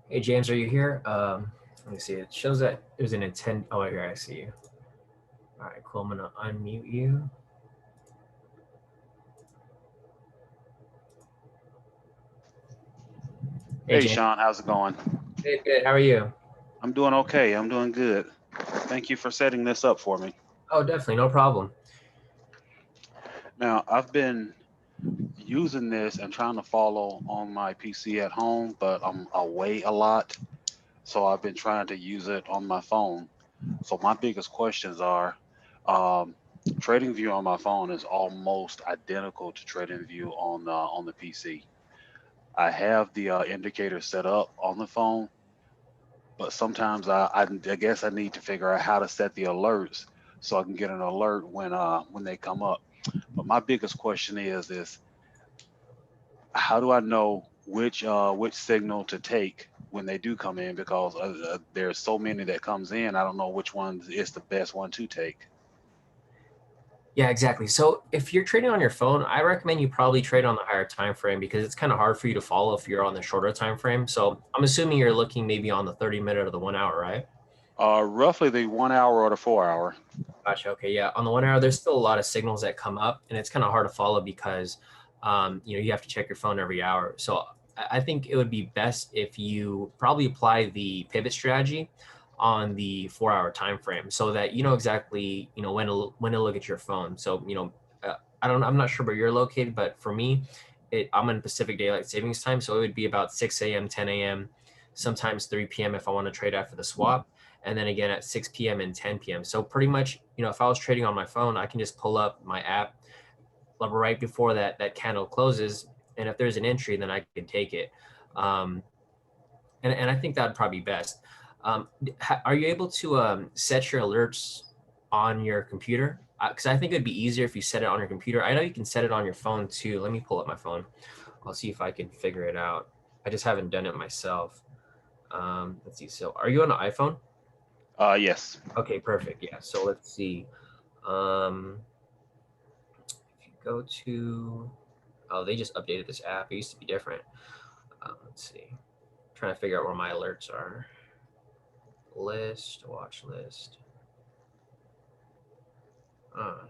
Hey James, are you here? Let me see. It shows that there's an intent. Oh, here I see you. All right, cool. I'm gonna unmute you. Hey Hey James. Shawn, how's it going? Hey, good. How are you? I'm doing okay. I'm doing good. Thank you for setting this up for me. Oh, definitely, no problem. Now, I've been using this and trying to follow on my PC at home, but I'm away a lot. So I've been trying to use it on my phone. So my biggest questions are um, TradingView on my phone is almost identical to TradingView on the PC. I have the indicator set up on the phone, but sometimes I guess I need to figure out how to set the alerts so I can get an alert when they come up. But my biggest question is how do I know which signal to take when they do come in, because there's so many that comes in, I don't know which one is the best one to take. Yeah, exactly. So if you're trading on your phone, I recommend you probably trade on the higher time frame because it's kind of hard for you to follow if you're on the shorter time frame. So I'm assuming you're looking maybe on the 30-minute or the 1 hour, right? Roughly the 1 hour or the 4 hour. Gotcha. Okay. Yeah. On the 1 hour, there's still a lot of signals that come up, and it's kind of hard to follow because, you have to check your phone every hour. So I think it would be best if you probably apply the pivot strategy on the 4 hour time frame, so that you know exactly when to look at your phone. So I'm not sure where you're located, but for me, I'm in Pacific Daylight Savings Time, so it would be about 6 a.m., 10 a.m., sometimes 3 p.m. if I want to trade after the swap, and then again at 6 p.m. and 10 p.m. So pretty much, if I was trading on my phone, I can just pull up my app right before that candle closes, and if there's an entry, then I can take it. Um, and I think that'd probably be best. Are you able to set your alerts on your computer? Because I think it'd be easier if you set it on your computer. I know you can set it on your phone too. Let me pull up my phone. I'll see if I can figure it out. I just haven't done it myself. Let's see. So, are you on an iPhone? Yes. Okay, perfect. Yeah. So let's see. Um, if you go to, oh, they just updated this app. It used to be different. Let's see. Trying to figure out where my alerts are. List, watch list. Uh,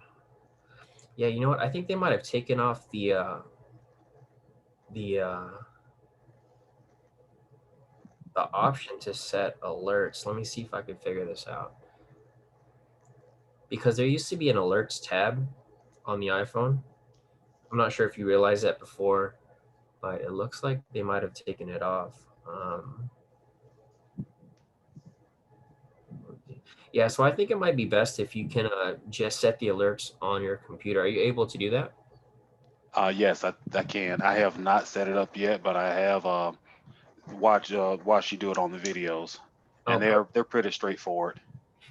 yeah, you know what? I think they might have taken off the the option to set alerts. Let me see if I can figure this out. Because there used to be an alerts tab on the iPhone. I'm not sure if you realized that before, but it looks like they might have taken it off. Yeah, so I think it might be best if you can just set the alerts on your computer. Are you able to do that? Yes, I can. I have not set it up yet, but I have watched you do it on the videos, Oh, and they're pretty straightforward.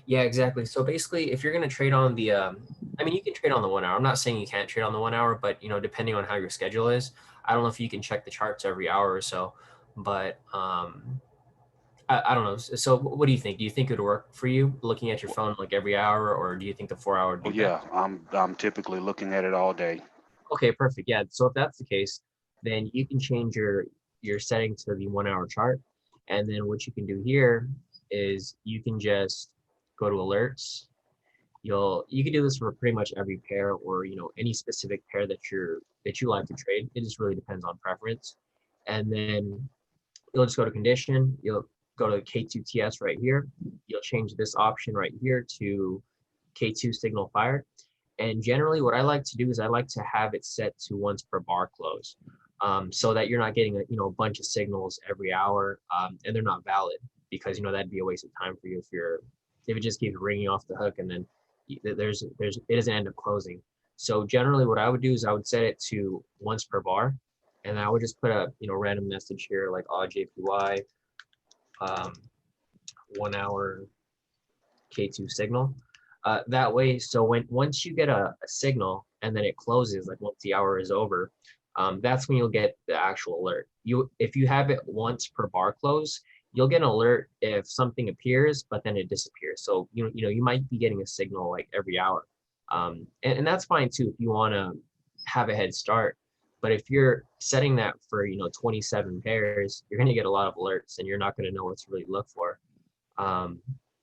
yeah, exactly. So basically, if you're going to trade on the, I mean, you can trade on the 1 hour. I'm not saying you can't trade on the 1 hour, but depending on how your schedule is, I don't know if you can check the charts every hour or so, but I don't know. So what do you think? Do you think it would work for you looking at your Well, phone like every hour, or do you think the 4 hour would be better? yeah, I'm typically looking at it all day. Okay, perfect. Yeah. So if that's the case, then you can change your setting to the 1 hour chart, and then what you can do here is you can just go to alerts. You can do this for pretty much every pair, or any specific pair that you like to trade. It just really depends on preference. And then you'll just go to condition. You'll go to K2TS right here. You'll change this option right here to K2 signal fire. And generally, what I like to do is I like to have it set to once per bar close, so that you're not getting a bunch of signals every hour, and they're not valid, because that'd be a waste of time for you if it just keeps ringing off the hook, and then it doesn't end up closing. So generally, what I would do is I would set it to once per bar, and I would just put a random message here like JPY, um, 1 hour K2 signal. That way, so once you get a signal and then it closes, like once the hour is over, that's when you'll get the actual alert. If you have it once per bar close, you'll get an alert if something appears, but then it disappears. So you might be getting a signal like every hour, and that's fine too if you want to have a head start. But if you're setting that for, 27 pairs, you're going to get a lot of alerts and you're not going to know what to really look for.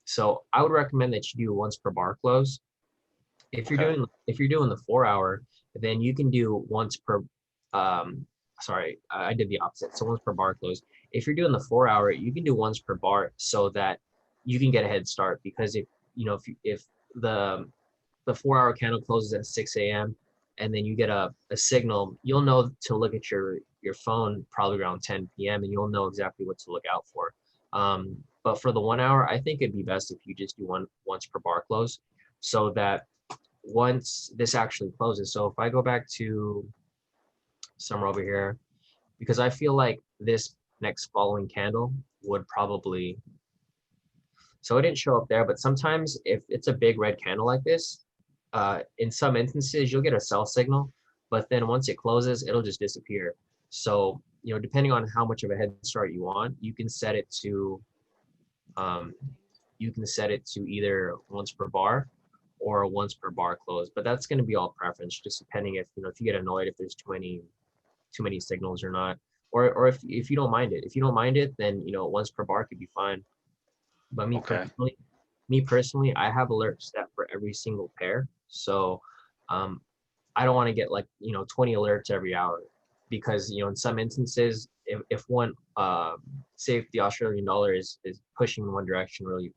So I would recommend that you do once per bar close. If you're Okay. doing the 4 hour, then you can do once per sorry, I did the opposite. So once per bar close. If you're doing the 4 hour, you can do once per bar so that you can get a head start, because if the 4 hour candle closes at 6 a.m. and then you get a signal, you'll know to look at your phone probably around 10 p.m. and you'll know exactly what to look out for. But for the 1 hour, I think it'd be best if you just do once per bar close, so that once this actually closes. So if I go back to somewhere over here, because I feel like this next following candle would probably, so it didn't show up there, but sometimes if it's a big red candle like this, in some instances, you'll get a sell signal, but then once it closes, it'll just disappear. So, depending on how much of a head start you want, um, you can set it to either once per bar or once per bar close, but that's going to be all preference, just depending if you get annoyed if there's too many signals or not, or if you don't mind it. If you don't mind it, then once per bar could be fine. But Okay. me personally, I have alerts set for every single pair. So um, I don't want to get like 20 alerts every hour, because in some instances, if one say if the Australian dollar is pushing in one direction really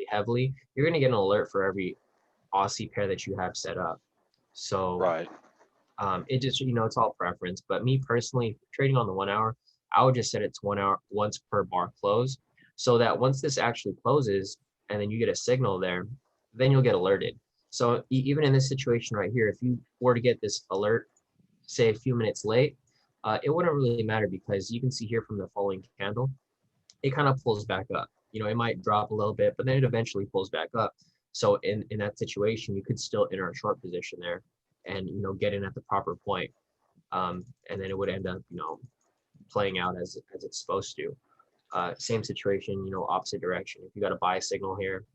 heavily, you're going to get an alert for every Aussie pair that you have set up. So Right. it just, it's all preference. But me personally, trading on the 1 hour, I would just set it to 1 hour once per bar close, so that once this actually closes and then you get a signal there, then you'll get alerted. So even in this situation right here, if you were to get this alert, say a few minutes late, it wouldn't really matter, because you can see here from the following candle, it kind of pulls back up. It might drop a little bit, but then it eventually pulls back up. So in that situation, you could still enter a short position there and get in at the proper point. And then it would end up playing out as it's supposed to. Same situation, opposite direction. If you got a buy signal here,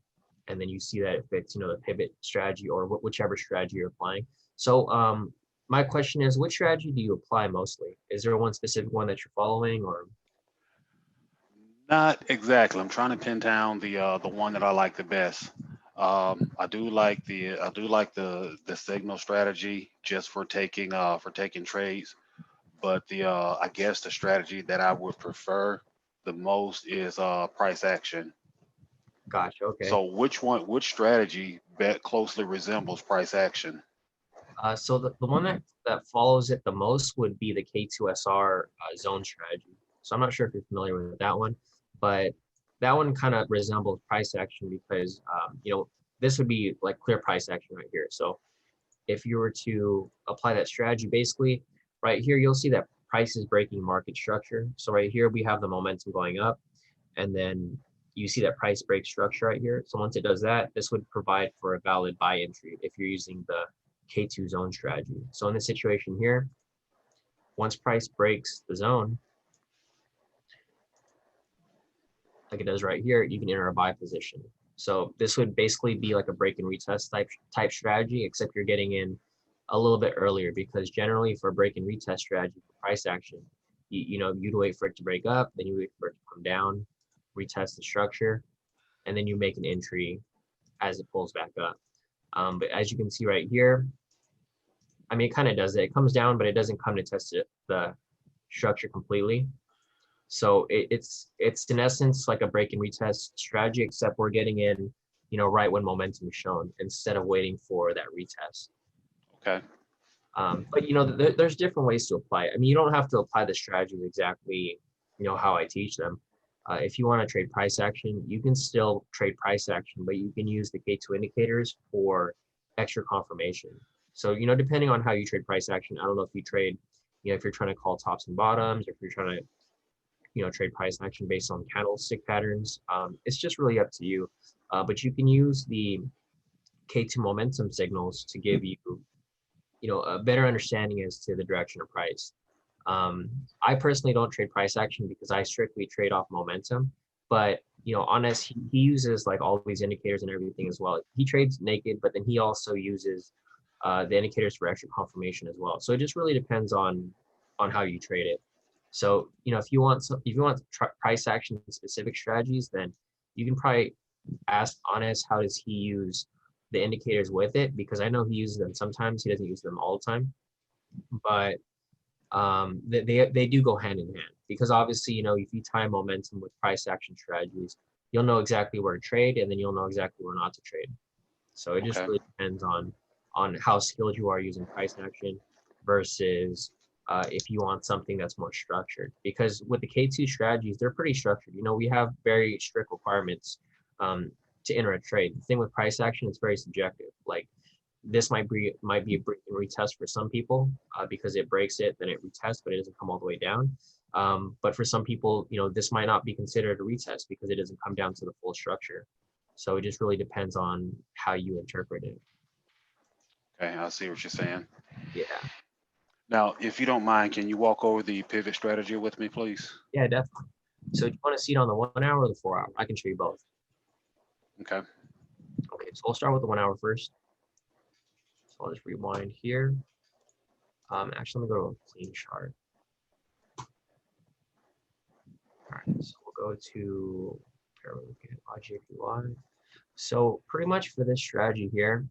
and then you see that it fits the pivot strategy or whichever strategy you're applying. So my question is, which strategy do you apply mostly? Is there one specific one that you're following, or? Not exactly. I'm trying to pin down the one that I like the best. I do like the signal strategy just for taking trades, but the I guess the strategy that I would prefer the most is price action. Gotcha. Okay. So which strategy bet closely resembles price action? So the one that follows it the most would be the K2SR zone strategy. So I'm not sure if you're familiar with that one, but that one kind of resembles price action, because this would be like clear price action right here. So if you were to apply that strategy, basically right here, you'll see that price is breaking market structure. So right here, we have the momentum going up, and then you see that price break structure right here. So once it does that, this would provide for a valid buy entry if you're using the K2 zone strategy. So in this situation here, once price breaks the zone, like it does right here, you can enter a buy position. So this would basically be like a break and retest type strategy, except you're getting in a little bit earlier, because generally for a break and retest strategy for price action, you'd wait for it to break up, then you wait for it to come down, retest the structure, and then you make an entry as it pulls back up. But as you can see right here, I mean, it kind of does it. It comes down, but it doesn't come to test the structure completely. So it's in essence like a break and retest strategy, except we're getting in, right when momentum is shown, instead of waiting for that retest. Okay. But there's different ways to apply it. I mean, you don't have to apply the strategies exactly, how I teach them. If you want to trade price action, you can still trade price action, but you can use the K2 indicators for extra confirmation. So, depending on how you trade price action, I don't know if you trade, if you're trying to call tops and bottoms, or if you're trying to, trade price action based on candlestick patterns. It's just really up to you. But you can use the K2 momentum signals to give you, a better understanding as to the direction of price. I personally don't trade price action because I strictly trade off momentum. But Honest, he uses like all these indicators and everything as well. He trades naked, but then he also uses the indicators for extra confirmation as well. So it just really depends on on how you trade it. So, if you want price action specific strategies, then you can probably ask Honest how does he use the indicators with it, because I know he uses them sometimes. He doesn't use them all the time, but they do go hand in hand, because obviously, if you time momentum with price action strategies, you'll know exactly where to trade, and then you'll know exactly where not to trade. So it just Okay. really depends on how skilled you are using price action versus if you want something that's more structured. Because with the K2 strategies, they're pretty structured. We have very strict requirements to enter a trade. The thing with price action, it's very subjective. Like, this might be a break and retest for some people because it breaks it, then it retests, but it doesn't come all the way down. But for some people, this might not be considered a retest because it doesn't come down to the full structure. So it just really depends on how you interpret it. Okay, I see what you're saying. Yeah. Now, if you don't mind, can you walk over the pivot strategy with me, please? Yeah, definitely. So do you want to see it on the 1 hour or the 4 hour? I can show you both. Okay. Okay, so we'll start with the 1 hour first. So I'll just rewind here. Actually, let me go to a clean chart. All right, so we'll go to logic UI. So pretty much for this strategy here,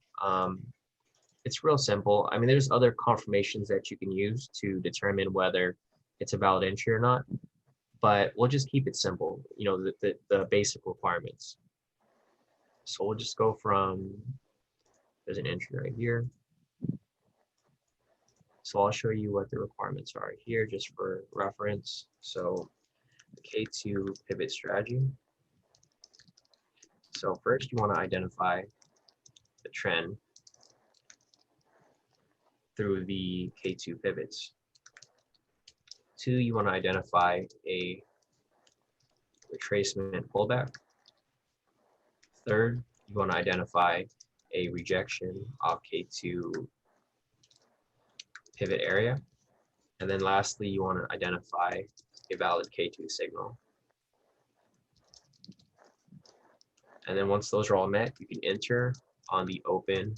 it's real simple. I mean, there's other confirmations that you can use to determine whether it's a valid entry or not, but we'll just keep it simple, the basic requirements. So we'll just go from, there's an entry right here. So I'll show you what the requirements are here just for reference. So the K2 pivot strategy. So first you want to identify the trend through the K2 pivots. 2, you want to identify a retracement pullback. 3rd, you want to identify a rejection of K2 pivot area. And then lastly, you want to identify a valid K2 signal. And then once those are all met, you can enter on the open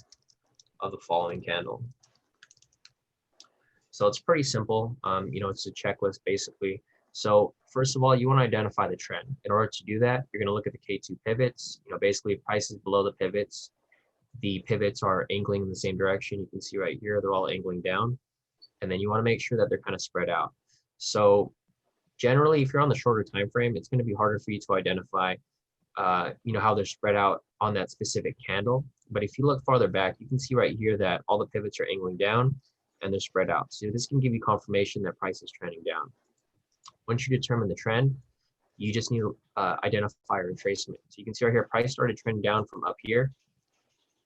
of the following candle. So it's pretty simple. It's a checklist basically. So first of all, you want to identify the trend. In order to do that, you're going to look at the K2 pivots. Basically prices below the pivots. The pivots are angling in the same direction. You can see right here, they're all angling down. And then you want to make sure that they're kind of spread out. So generally, if you're on the shorter time frame, it's going to be harder for you to identify how they're spread out on that specific candle. But if you look farther back, you can see right here that all the pivots are angling down and they're spread out. So this can give you confirmation that price is trending down. Once you determine the trend, you just need to identify a retracement. So you can see right here, price started trending down from up here.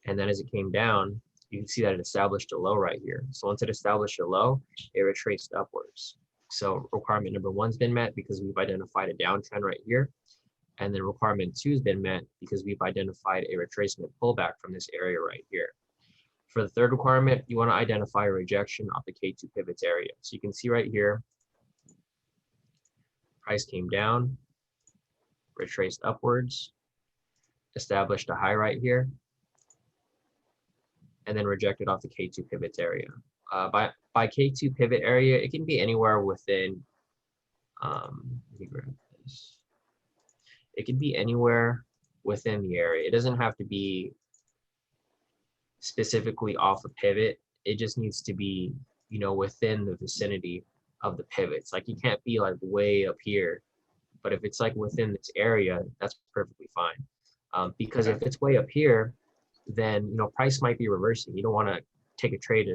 And then as it came down, you can see that it established a low right here. So once it established a low, it retraced upwards. So requirement number 1's been met because we've identified a downtrend right here. And then requirement 2's been met because we've identified a retracement pullback from this area right here. For the 3rd requirement, you want to identify a rejection of the K2 pivots area. So you can see right here, price came down, retraced upwards, established a high right here, and then rejected off the K2 pivots area. By K2 pivot area, it can be anywhere within, let me grab this. It can be anywhere within the area. It doesn't have to be specifically off a pivot. It just needs to be, within the vicinity of the pivots. Like, you can't be like way up here, but if it's like within this area, that's perfectly fine. Because if it's way up here, then price might be reversing. You don't want to take a trade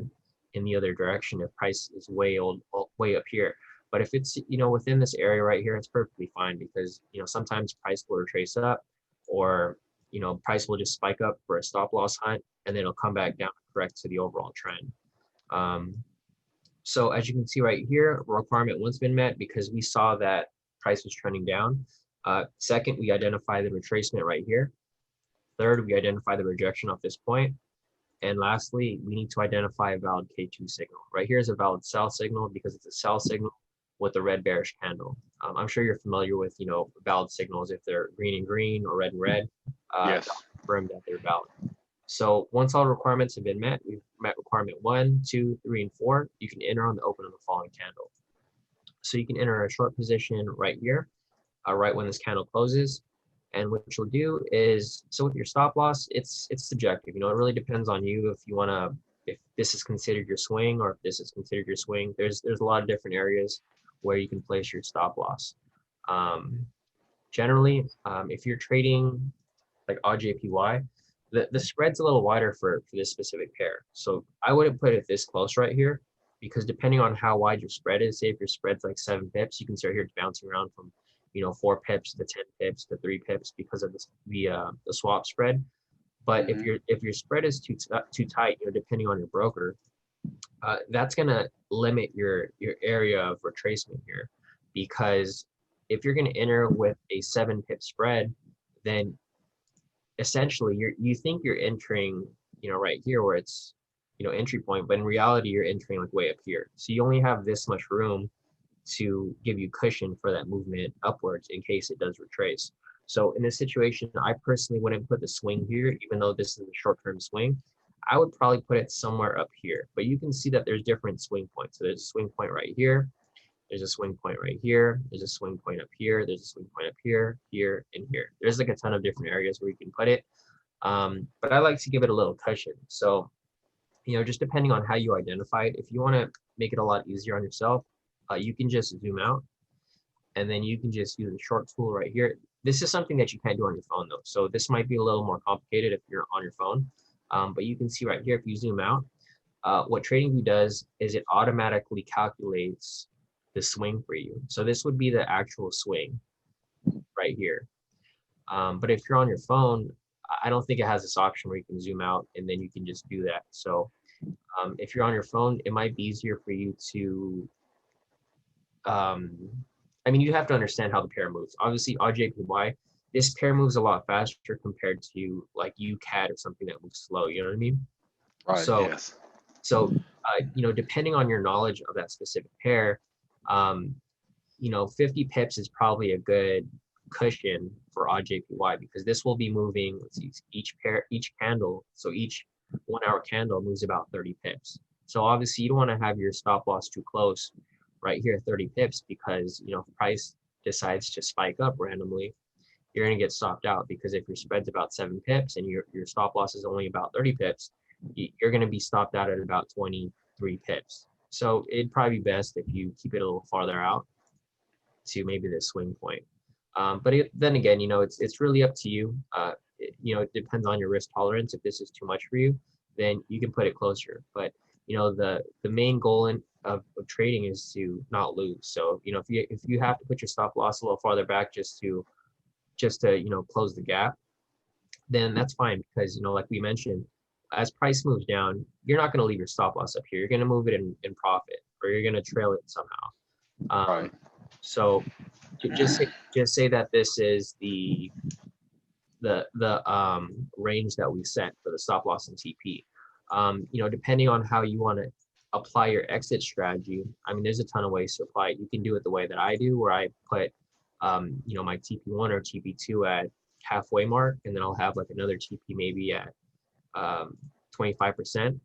in the other direction if price is way up here. But if it's within this area right here, it's perfectly fine, because sometimes price will retrace up, or price will just spike up for a stop loss hunt, and then it'll come back down and correct to the overall trend. So as you can see right here, requirement 1's been met because we saw that price was trending down. 2nd, we identify the retracement right here. 3rd, we identify the rejection off this point. And lastly, we need to identify a valid K2 signal. Right here is a valid sell signal because it's a sell signal with a red bearish candle. I'm sure you're familiar with, valid signals. If they're green and green or red and red, Yes. confirm that they're valid. So once all requirements have been met, we've met requirement 1, 2, 3, and 4, you can enter on the open of the following candle. So you can enter a short position right here, right when this candle closes. And what you'll do is, so with your stop loss, it's subjective. You know, it really depends on you if you want to, if this is considered your swing or if this is considered your swing. There's a lot of different areas where you can place your stop loss. Generally, if you're trading like OJPY, the spread's a little wider for this specific pair. So I wouldn't put it this close right here, because depending on how wide your spread is, say if your spread's like 7 pips, you can start here bouncing around from 4 pips to 10 pips to 3 pips because of the swap spread. But if your spread is too tight, depending on your broker, that's gonna limit your area of retracement here, because if you're gonna enter with a 7 pip spread, then essentially you think you're entering right here where it's entry point, but in reality you're entering like way up here. So you only have this much room to give you cushion for that movement upwards in case it does retrace. So in this situation, I personally wouldn't put the swing here, even though this is a short-term swing. I would probably put it somewhere up here, but you can see that there's different swing points. So there's a swing point right here, there's a swing point right here, there's a swing point up here, there's a swing point up here, here, and here. There's like a ton of different areas where you can put it. But I like to give it a little cushion. So, just depending on how you identify it, if you want to make it a lot easier on yourself, you can just zoom out, and then you can just use the short tool right here. This is something that you can't do on your phone though. So this might be a little more complicated if you're on your phone. But you can see right here, if you zoom out, what TradingView does is it automatically calculates the swing for you. So this would be the actual swing right here. But if you're on your phone, I don't think it has this option where you can zoom out and then you can just do that. So if you're on your phone, it might be easier for you to, you have to understand how the pair moves. Obviously, OJPY, this pair moves a lot faster compared to like UCAD or something that moves slow. You know what I mean? Right. So, Yes. so depending on your knowledge of that specific pair, 50 pips is probably a good cushion for OJPY, because this will be moving, let's see, each candle, so each 1 hour candle moves about 30 pips. So obviously you don't want to have your stop loss too close right here, 30 pips, because if price decides to spike up randomly, you're going to get stopped out, because if your spread's about 7 pips and your stop loss is only about 30 pips, you're going to be stopped out at about 23 pips. So it'd probably be best if you keep it a little farther out to maybe the swing point. But then again, it's really up to you. It depends on your risk tolerance. If this is too much for you, then you can put it closer. But the main goal of trading is to not lose. So if you have to put your stop loss a little farther back just to close the gap, then that's fine, because like we mentioned, as price moves down, you're not going to leave your stop loss up here. You're going to move it in profit, or you're going to trail it somehow. Right. So just say that this is the range that we set for the stop loss and TP. Depending on how you want to apply your exit strategy, there's a ton of ways to apply it. You can do it the way that I do, where I put my TP1 or TP2 at halfway mark, and then I'll have like another TP maybe at 25%.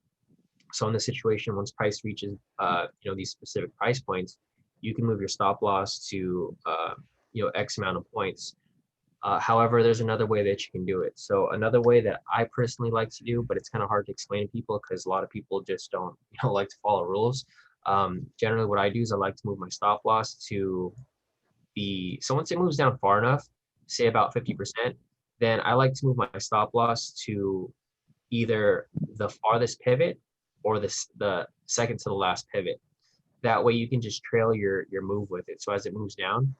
So in this situation, once price reaches these specific price points, you can move your stop loss to X amount of points. However, there's another way that you can do it. So another way that I personally like to do, but it's kind of hard to explain to people because a lot of people just don't like to follow rules. Generally, what I do is I like to move my stop loss to so once it moves down far enough, say about 50%, then I like to move my stop loss to either the farthest pivot or the second to the last pivot. That way you can just trail your move with it. So as it moves down,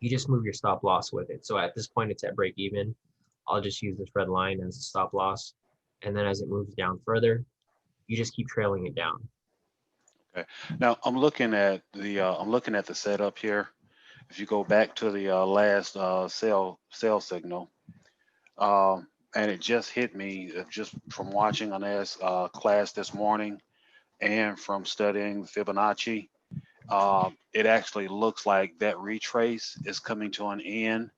you just move your stop loss with it. So at this point, it's at break even. I'll just use this red line as a stop loss. And then as it moves down further, you just keep trailing it down. Okay. Now I'm looking at the setup here. If you go back to the last sell signal, and it just hit me just from watching on this class this morning and from studying Fibonacci. It actually looks like that retrace is coming to an end,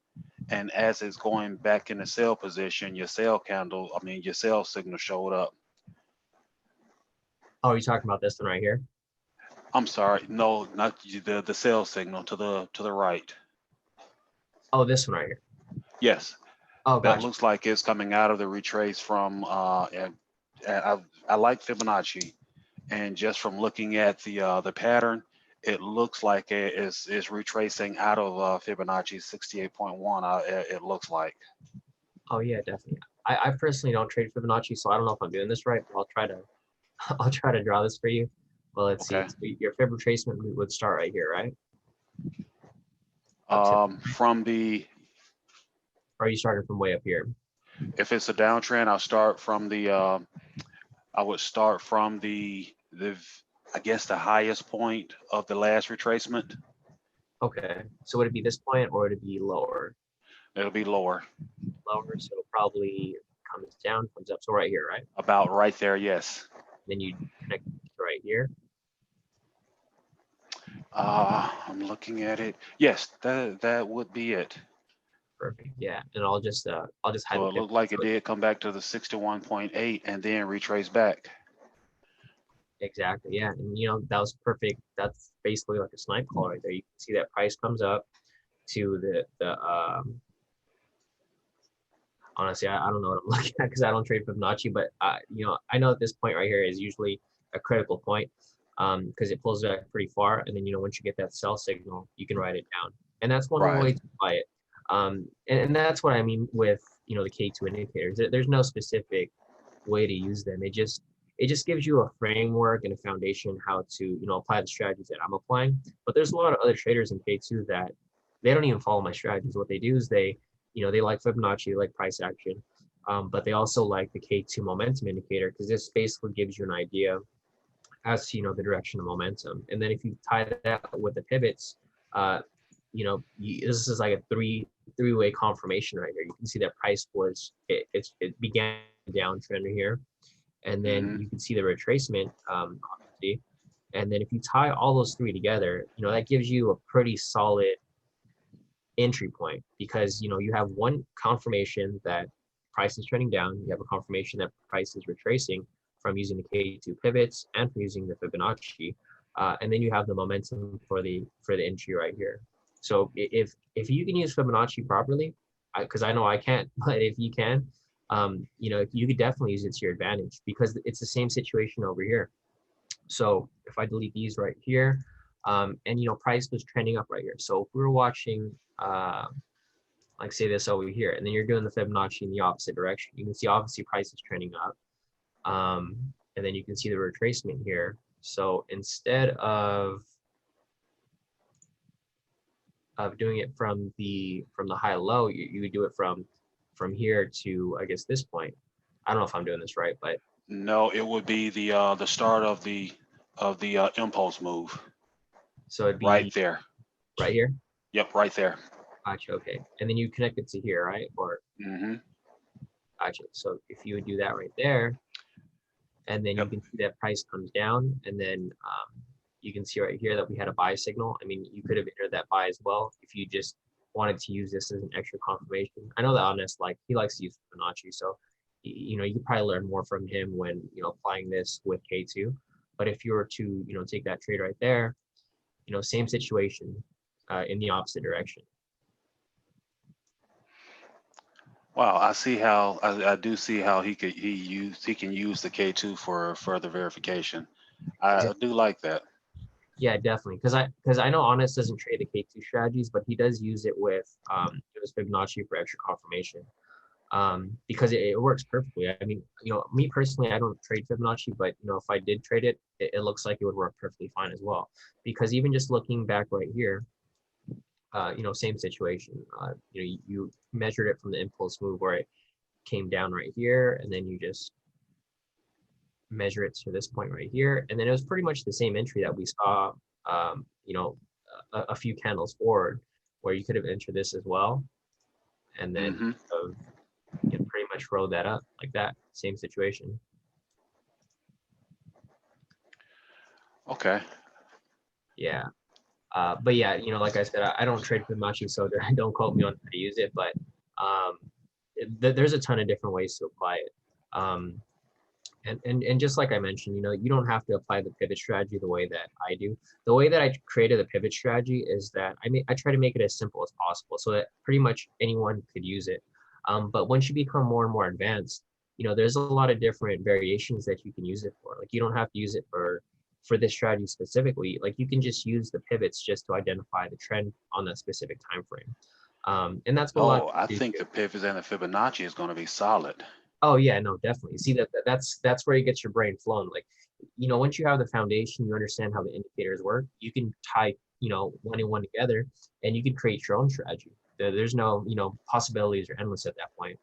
and as it's going back in the sell position, your sell signal showed up. Oh, you're talking about this one right here? I'm sorry. No, not the sell signal to the right. Oh, this one right here. Yes, Oh, that gotcha. looks like it's coming out of the retrace from. And I like Fibonacci, and just from looking at the pattern, it looks like it's retracing out of Fibonacci 68.1. It looks like. Oh yeah, definitely. I personally don't trade Fibonacci, so I don't know if I'm doing this right, but I'll try to I'll try to draw this for you. Well, let's see. Okay. So your Fib retracement would start right here, right? Up to, From the or are you starting from way up here? if it's a downtrend, I'll start from the I would start from I guess the highest point of the last retracement. Okay. So would it be this point or would it be lower? It'll be lower, Lower, so it probably comes down, comes up. So right here, right? about right there. Yes. Then you connect right here. I'm looking at it. Yes, that would be it. Perfect. Yeah. And I'll just hide So the it pivot. looked like it So did come back to the 61.8 and then retrace back. exactly. Yeah. And that was perfect. That's basically like a snipe call right there. You can see that price comes up to the honestly, I don't know what I'm looking at because I don't trade Fibonacci, but I know that this point right here is usually a critical point because it pulls back pretty far, and then once you get that sell signal, you can write it down, and that's one Right. way to apply it. And that's what I mean with the K2 indicators. There's no specific way to use them. It just gives you a framework and a foundation how to apply the strategies that I'm applying. But there's a lot of other traders in K2 that they don't even follow my strategies. What they do is they like Fibonacci, they like price action, but they also like the K2 momentum indicator because this basically gives you an idea as to the direction of momentum. And then if you tie that with the pivots, this is like a three-way confirmation right here. You can see that price it began downtrend here, and then Hmm. you can see the retracement, obviously. And then if you tie all those three together, that gives you a pretty solid entry point because you have one confirmation that price is trending down, you have a confirmation that price is retracing from using the K2 pivots and from using the Fibonacci, and then you have the momentum for the entry right here. So if you can use Fibonacci properly, because I know I can't, but if you can, you could definitely use it to your advantage because it's the same situation over here. So if I delete these right here, and price was trending up right here. So if we were watching, like say this over here, and then you're doing the Fibonacci in the opposite direction, you can see obviously price is trending up, and then you can see the retracement here. So instead of doing it from the high low, you would do it from here to I guess this point. I don't know if I'm doing this right, but No, it would be the start of the impulse move so it'd right be there. right here. Yep, right there. Gotcha. Okay, and then you connect it to here, right? Or Hmm. gotcha. So if you would do that right there, and then you Yep. can see that price comes down, and then you can see right here that we had a buy signal. I mean, you could have entered that buy as well if you just wanted to use this as an extra confirmation. I know that Honest, like, he likes to use Fibonacci, so you could probably learn more from him when applying this with K2. But if you were to take that trade right there, same situation in the opposite direction. Wow, I do see how he can use the K2 for further verification. I Exactly. do like that. Yeah, definitely. Because I know Honest doesn't trade the K2 strategies, but he does use it with his Fibonacci for extra confirmation. Because it works perfectly. I mean, me personally, I don't trade Fibonacci, but if I did trade it, it looks like it would work perfectly fine as well. Because even just looking back right here, same situation. You measured it from the impulse move where it came down right here, and then you just measure it to this point right here, and then it was pretty much the same entry that we saw, a few candles forward, where you could have entered this as well, and then Hmm. pretty much rode that up like that. Same situation. Okay. Yeah. But yeah, like I said, I don't trade Fibonacci, so don't quote me on how to use it. But there's a ton of different ways to apply it. And just like I mentioned, you don't have to apply the pivot strategy the way that I do. The way that I created the pivot strategy is that I try to make it as simple as possible so that pretty much anyone could use it. But once you become more and more advanced, there's a lot of different variations that you can use it for. Like you don't have to use it for this strategy specifically. Like you can just use the pivots just to identify the trend on that specific time frame. And that's what a lot Oh, of I people think do. the pivots and the Fibonacci is going to be solid. Oh yeah, no, definitely. See that's where you get your brain flowing. Like, once you have the foundation, you understand how the indicators work. You can tie, one and one together, and you can create your own strategy. There's no, possibilities are endless at that point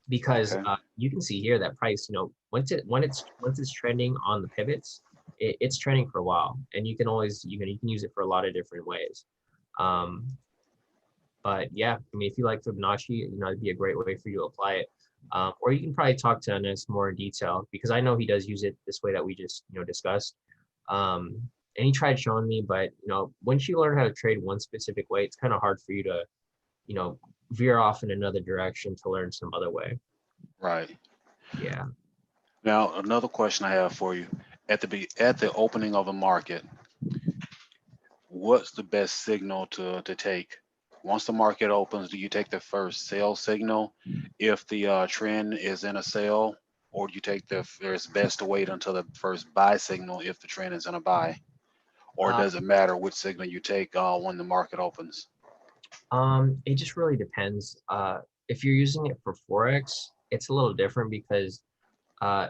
because Okay. you can see here that price, once it's trending on the pivots, it's trending for a while, and you can always, you can use it for a lot of different ways. Um, But yeah, I mean, if you like Fibonacci, it'd be a great way for you to apply it. Or you can probably talk to Anis more in detail because I know he does use it this way that we just, discussed. And he tried showing me, but once you learn how to trade one specific way, it's kind of hard for you to, veer off in another direction to learn some other way. Right. Yeah. Now, another question I have for you. At the opening of the market, what's the best signal to take? Once the market opens, do you take the first sell signal if the trend is in a sell, or do you take it's best to wait until the first buy signal if the trend is in a buy? Or Uh, does it matter which signal you take when the market opens? it just really depends. If you're using it for Forex, it's a little different because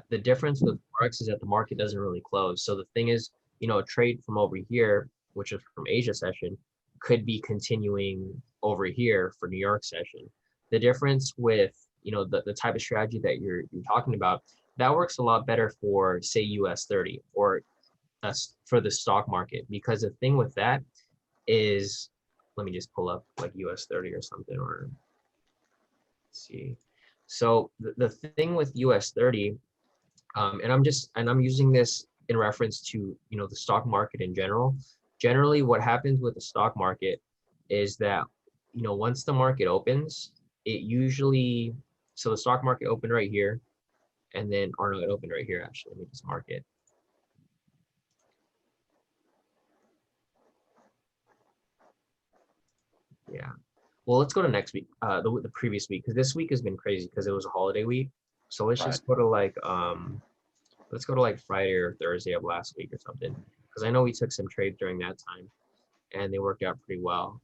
the difference with Forex is that the market doesn't really close. So the thing is, a trade from over here, which is from Asia session, could be continuing over here for New York session. The difference with, the type of strategy that you're talking about, that works a lot better for say US 30 or for the stock market, because the thing with that is, let me just pull up like US 30 or something, or let's see. So the thing with US 30, and I'm using this in reference to the stock market in general. Generally, what happens with the stock market is that once the market opens, it usually, so the stock market opened right here, and then, or no, it opened right here actually. Let me just mark it. Yeah. Well, let's go to next week, the previous week, because this week has been crazy because it was a holiday week. So let's Right. just go to like let's go to like Friday or Thursday of last week or something, because I know we took some trades during that time and they worked out pretty well.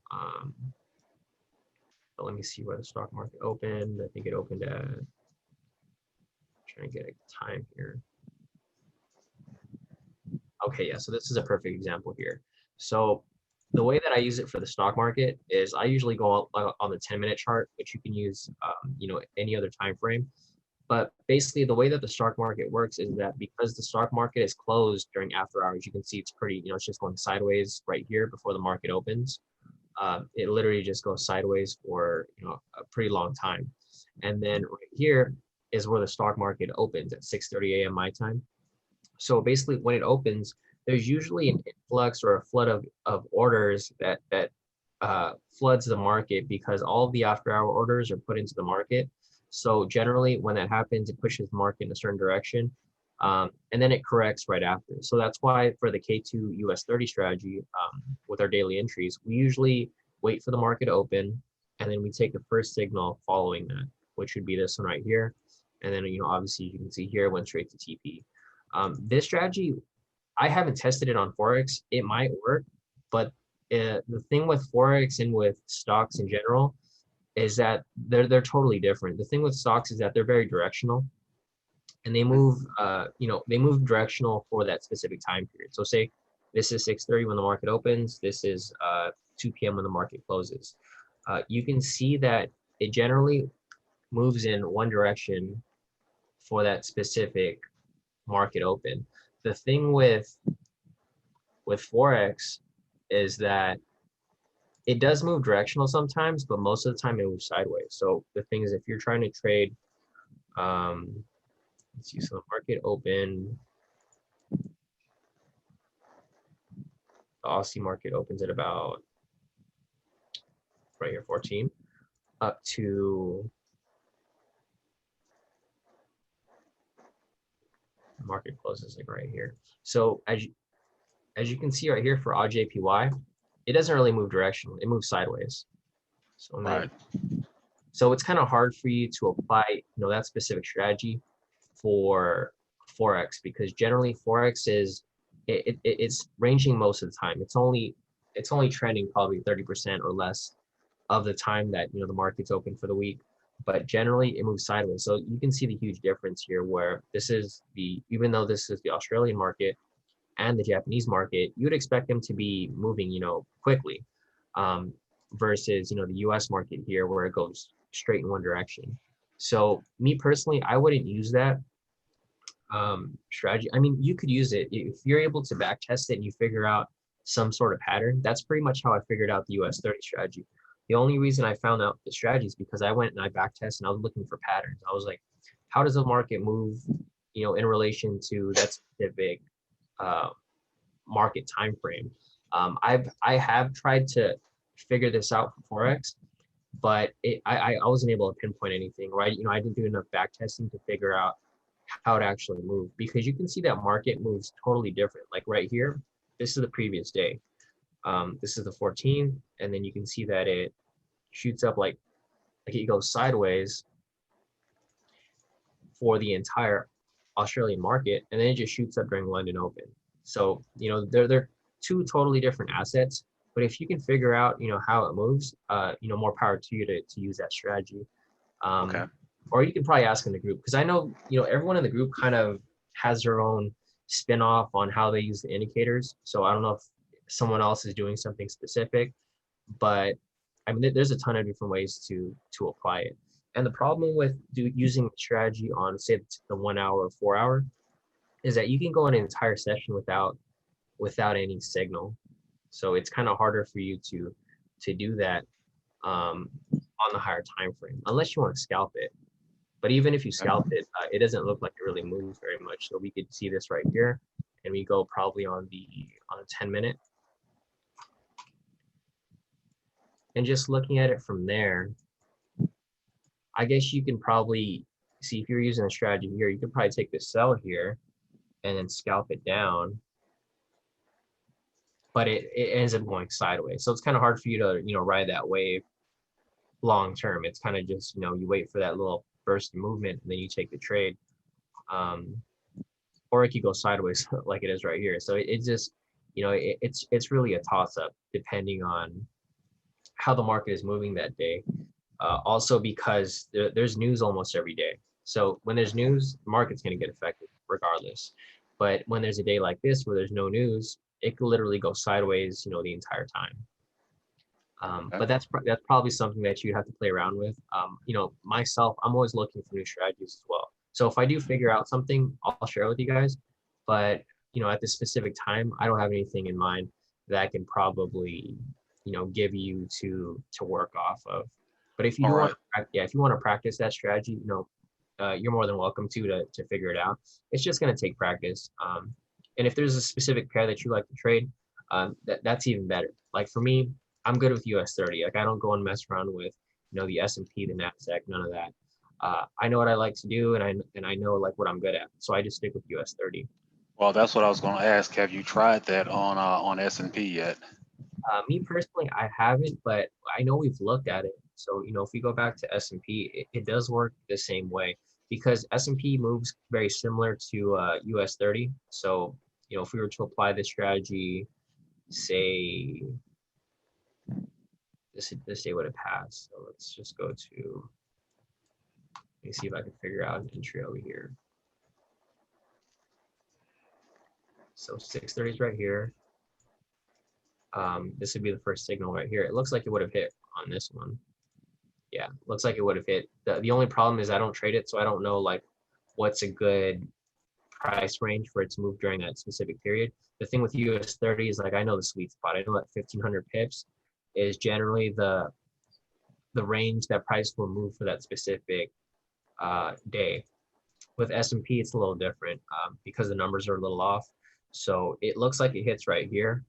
But let me see where the stock market opened. I think it opened at, trying to get a time here. Okay, yeah, so this is a perfect example here. So the way that I use it for the stock market is I usually go on the 10-minute chart, which you can use, any other time frame. But basically, the way that the stock market works is that because the stock market is closed during after hours, you can see it's pretty, it's just going sideways right here before the market opens. It literally just goes sideways for a pretty long time, and then right here is where the stock market opens at 6:30 a.m. my time. So basically, when it opens, there's usually an influx or a flood of orders that floods the market because all of the after-hour orders are put into the market. So generally, when that happens, it pushes the market in a certain direction, and then it corrects right after. So that's why for the K2 US 30 strategy, with our daily entries, we usually wait for the market to open, and then we take the first signal following that, which would be this one right here. And then, obviously, you can see here, it went straight to TP. This strategy, I haven't tested it on Forex. It might work, but the thing with Forex and with stocks in general is that they're totally different. The thing with stocks is that they're very directional, and they move directional for that specific time period. So say this is 6:30 when the market opens. This is 2 p.m. when the market closes. You can see that it generally moves in one direction for that specific market open. The thing with Forex is that it does move directional sometimes, but most of the time it moves sideways. So the thing is, if you're trying to trade, let's see, so the market open, the Aussie market opens at about right here, 14, up to market closes like right here. So as you can see right here for AUDJPY, it doesn't really move directionally. It moves sideways. So Right. so it's kind of hard for you to apply, that specific strategy for Forex, because generally Forex is it's ranging most of the time. It's only trending probably 30% or less of the time that the market's open for the week, but generally it moves sideways. So you can see the huge difference here, where this is even though this is the Australian market and the Japanese market, you would expect them to be moving, quickly, versus, the US market here, where it goes straight in one direction. So me personally, I wouldn't use that strategy. I mean, you could use it if you're able to back test it and you figure out some sort of pattern. That's pretty much how I figured out the US 30 strategy. The only reason I found out the strategy is because I went and I back tested and I was looking for patterns. I was like, how does the market move, in relation to that specific uh, market time frame? I have tried to figure this out for Forex, but I wasn't able to pinpoint anything, right? I didn't do enough back testing to figure out how to actually move, because you can see that market moves totally different. Like right here, this is the previous day. This is the 14th, and then you can see that it shoots up like it goes sideways for the entire Australian market, and then it just shoots up during London Open. So they're two totally different assets. But if you can figure out how it moves, more power to you to use that strategy. Okay. Or you can probably ask in the group, because I know everyone in the group kind of has their own spin off on how they use the indicators. So I don't know if someone else is doing something specific, but I mean, there's a ton of different ways to apply it. And the problem with using strategy on, say, the 1 hour or 4 hour, is that you can go an entire session without any signal. So it's kind of harder for you to do that on the higher time frame, unless you want to scalp it. But even if you scalp it, it doesn't look like it really moves very much. So we could see this right here, and we go probably on a 10-minute. And just looking at it from there, I guess you can probably see, if you're using a strategy here, you could probably take the sell here and then scalp it down. But it ends up going sideways. So it's kind of hard for you to, ride that wave long term. It's kind of just, you wait for that little burst of movement and then you take the trade. Or it could go sideways like it is right here. So it just, it's really a toss up depending on how the market is moving that day. Also because there's news almost every day. So when there's news, the market's going to get affected regardless. But when there's a day like this where there's no news, it could literally go sideways, the entire time. But that's probably something that you have to play around with. Myself, I'm always looking for new strategies as well. So if I do figure out something, I'll share it with you guys. But at this specific time, I don't have anything in mind that I can probably give you to work off of. But if you do want, if you want to practice that strategy, you're more than welcome to figure it out. It's just going to take practice. And if there's a specific pair that you like to trade, that's even better. Like for me, I'm good with US 30. Like I don't go and mess around with, the S&P, the NASDAQ, none of that. I know what I like to do, and I know like what I'm good at. So I just stick with US 30. Well, that's what I was going to ask. Have you tried that on S&P yet? Me personally, I haven't, but I know we've looked at it. So if we go back to S&P, it does work the same way, because S&P moves very similar to US 30. So if we were to apply this strategy, say this day would have passed. So let's just go to, let me see if I can figure out an entry over here. So 630 is right here. This would be the first signal right here. It looks like it would have hit on this one. Yeah, looks like it would have hit. The only problem is I don't trade it, so I don't know like what's a good price range for it to move during that specific period. The thing with US 30 is like I know the sweet spot. I know that 1500 pips is generally the range that price will move for that specific day. With S&P, it's a little different because the numbers are a little off. So it looks like it hits right here.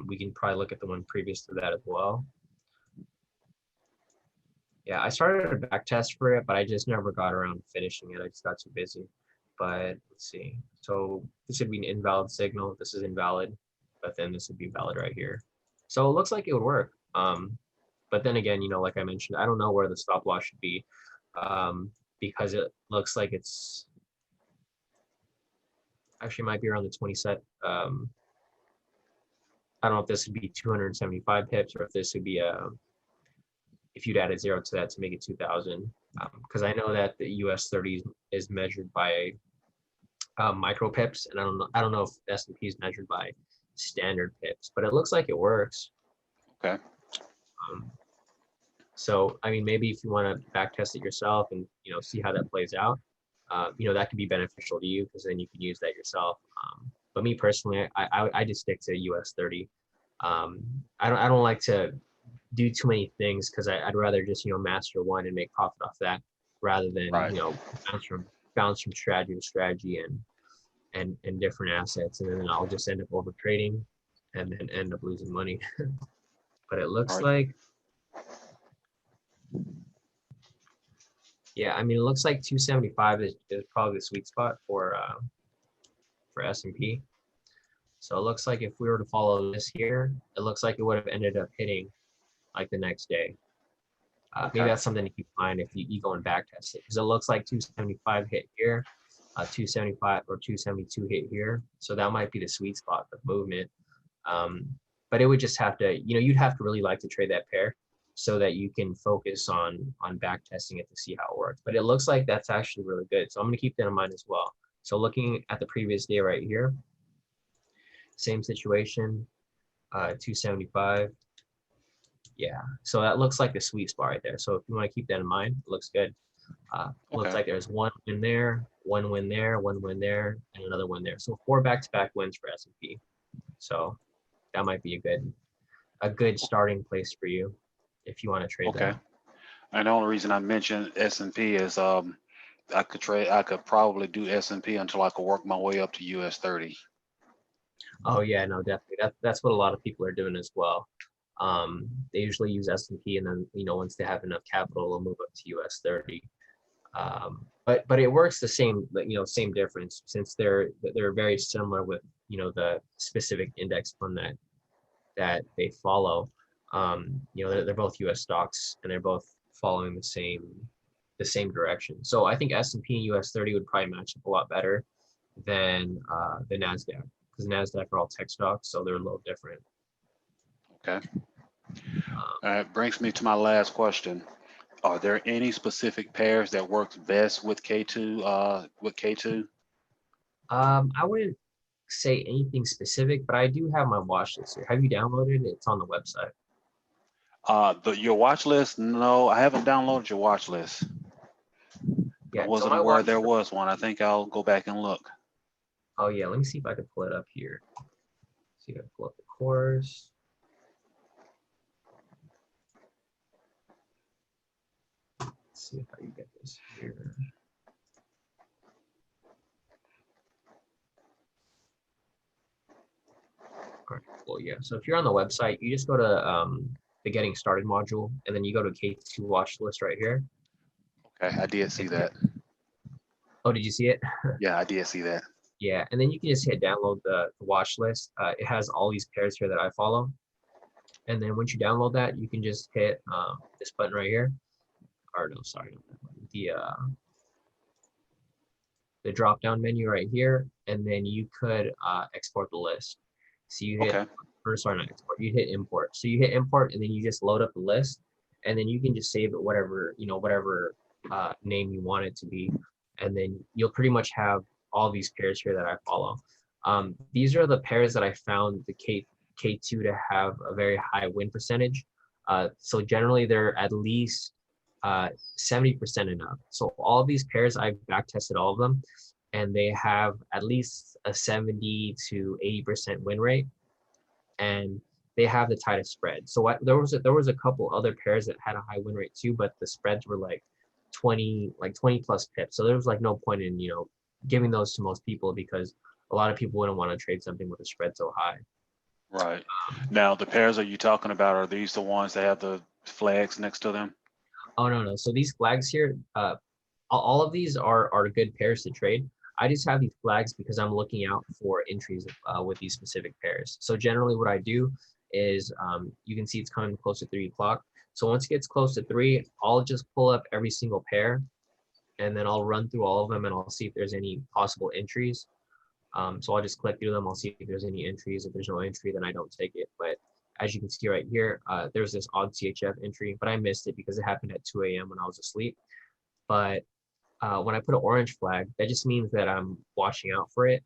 We can probably look at the one previous to that as well. Yeah, I started a back test for it, but I just never got around to finishing it. I just got too busy. but let's see. So this would be an invalid signal. This is invalid, but then this would be valid right here. So it looks like it would work. But then again, like I mentioned, I don't know where the stop loss should be, because it looks like it's actually might be around the 20 set. I don't know if this would be 275 pips or if this would be if you'd add a 0 to that to make it 2000, because I know that the US 30 is measured by micro pips, and I don't know if S&P is measured by standard pips, but it looks like it works. Okay. So I mean, maybe if you want to back test it yourself and see how that plays out, that could be beneficial to you, because then you can use that yourself. But me personally, I just stick to US 30. I don't like to do too many things, because I'd rather just master one and make profit off that, rather than Right. bounce from strategy to strategy and different assets, and then I'll just end up over trading and then end up losing money. But it looks like, yeah, I mean, it looks like 275 is probably the sweet spot for S&P. So it looks like if we were to follow this here, it looks like it would have ended up hitting like the next day. Maybe that's something to keep in mind if you go and back test it, because it looks like 275 hit here, 275 or 272 hit here. So that might be the sweet spot of movement. But it would just have to, you'd have to really like to trade that pair so that you can focus on back testing it to see how it works. But it looks like that's actually really good. So I'm going to keep that in mind as well. So looking at the previous day right here, same situation, 275. Yeah, so that looks like the sweet spot right there. So if you want to keep that in mind, it looks good. Looks like there's one win there, one win there, one win there, and another win there. So 4 back-to-back wins for S&P. So that might be a good starting place for you if you want to trade that. And the only reason I mentioned S&P is I could probably do S&P until I could work my way up to US 30. Oh yeah, no, definitely. That's what a lot of people are doing as well. They usually use S&P, and then once they have enough capital, they'll move up to US 30. But it works the same, same difference, since they're very similar with the specific index fund that they follow. They're both US stocks, and they're both following the same direction. So I think S&P and US 30 would probably match up a lot better than the NASDAQ, because NASDAQ are all tech stocks, so they're a little different. Okay. That brings me to my last question. Are there any specific pairs that works best with K²? I wouldn't say anything specific, but I do have my watch list here. Have you downloaded it? It's on the website. Your watch list? No, I haven't downloaded your watch list. Yeah, I wasn't aware there was one. I think I'll go back and look. Oh yeah, let me see if I can pull it up here. See if I can pull up the course. Let's see how you get this here. All right, cool. Yeah. So if you're on the website, you just go to the Getting Started module, and then you go to K² watch list right here. Okay, I did see that. Oh, did you see it? Yeah, I did see that. Yeah, and then you can just hit download the watch list. It has all these pairs here that I follow. And then once you download that, you can just hit this button right here. Or no, sorry, not that button. The drop down menu right here, and then you could export the list. So you hit, or sorry, not export, you hit import. So you hit import, and then you just load up the list, and then you can just save it whatever name you want it to be, and then you'll pretty much have all these pairs here that I follow. These are the pairs that I found the K² to have a very high win percentage. So generally they're at least 70% enough. So all of these pairs, I've back tested all of them, and they have at least a 70 to 80% win rate, and they have the tightest spread. So there was a couple other pairs that had a high win rate too, but the spreads were like 20 plus pips. So there was like no point in giving those to most people, because a lot of people wouldn't want to trade something with a spread so high. Right. Now the pairs are you talking about, are these the ones that have the flags next to them? Oh no. So these flags here, all of these are good pairs to trade. I just have these flags because I'm looking out for entries with these specific pairs. So generally what I do is you can see it's coming close to 3 o'clock. So once it gets close to 3, I'll just pull up every single pair and then I'll run through all of them and I'll see if there's any possible entries. So I'll just click through them. I'll see if there's any entries. If there's no entry, then I don't take it. But as you can see right here, there's this odd CHF entry, but I missed it because it happened at 2 a.m. when I was asleep. But when I put an orange flag, that just means that I'm watching out for it.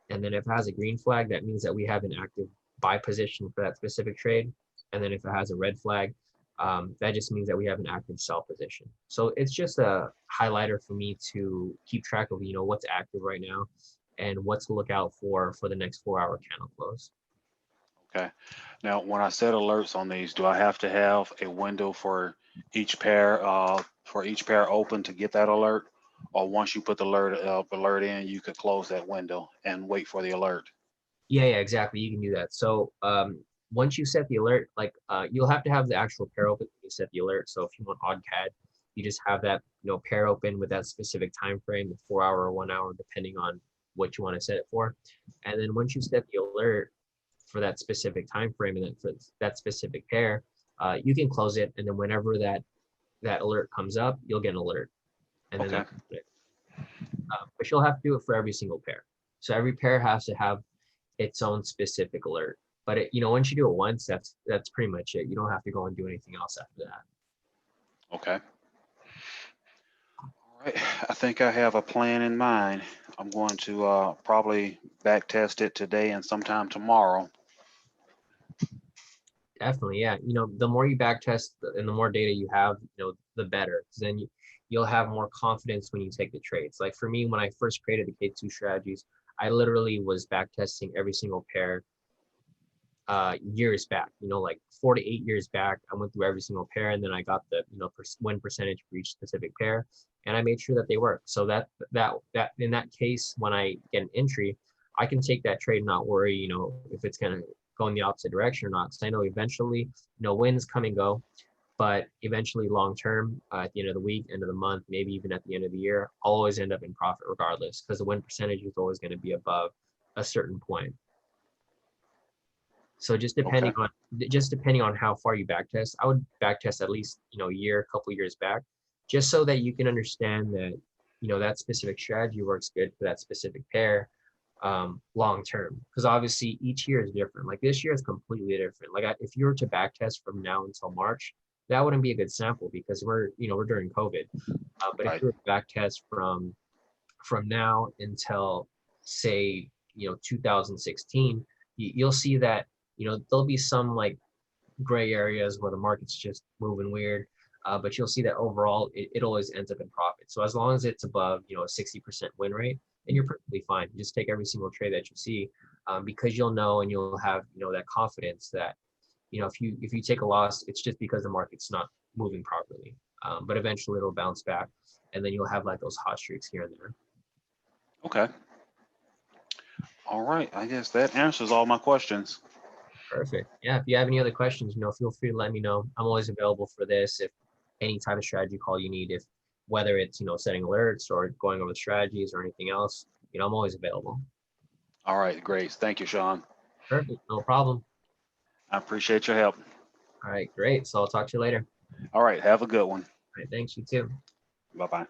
And then if it has a green flag, that means that we have an active buy position for that specific trade. And then if it has a red flag, that just means that we have an active sell position. So it's just a highlighter for me to keep track of, what's active right now and what to look out for the next 4-hour candle close. Okay. Now, when I set alerts on these, do I have to have a window for each pair open to get that alert? Or once you put the alert in, you could close that window and wait for the alert? Yeah, exactly. You can do that. So once you set the alert, like you'll have to have the actual pair open when you set the alert. So if you want odd CAD, you just have that pair open with that specific time frame, the 4-hour or 1 hour, depending on what you want to set it for. And then once you set the alert for that specific time frame and then for that specific pair, you can close it. And then whenever that alert comes up, you'll get an alert. And then Okay. that's it. But you'll have to do it for every single pair. So every pair has to have its own specific alert. But once you do it once, that's pretty much it. You don't have to go and do anything else after that. Okay. All right. I think I have a plan in mind. I'm going to probably back test it today and sometime tomorrow. Definitely, yeah. The more you back test and the more data you have, the better. Because then you'll have more confidence when you take the trades. Like for me, when I first created the K2 strategies, I literally was back testing every single pair years back. Like 4 to 8 years back, I went through every single pair, and then I got the win percentage for each specific pair, and I made sure that they work. So that in that case, when I get an entry, I can take that trade and not worry, if it's gonna go in the opposite direction or not. Because I know eventually, wins come and go, but eventually long term, at the end of the week, end of the month, maybe even at the end of the year, I'll always end up in profit regardless, because the win percentage is always going to be above a certain point. So just depending on how far you backtest, I would backtest at least a year, a couple years back, just so that you can understand that that specific strategy works good for that specific pair long term. Because obviously each year is different. Like this year is completely different. Like if you were to backtest from now until March, that wouldn't be a good sample because we're during COVID. But Right. if you were to backtest from now until say 2016, you'll see that there'll be some like gray areas where the market's just moving weird, but you'll see that overall it always ends up in profit. So as long as it's above a 60% win rate, then you're perfectly fine. You just take every single trade that you see, because you'll know and you'll have that confidence that if you take a loss, it's just because the market's not moving properly. But eventually it'll bounce back, and then you'll have like those hot streaks here and there. Okay. All right. I guess that answers all my questions. Perfect. Yeah, if you have any other questions, feel free to let me know. I'm always available for this. If any type of strategy call you need, if whether it's setting alerts or going over strategies or anything else, I'm always available. All right. Great. Thank you, Shawn. Perfect. No problem. I appreciate your help. All right, great. So I'll talk to you later. All right. Have a good one. All right, thanks. You too. Bye-bye.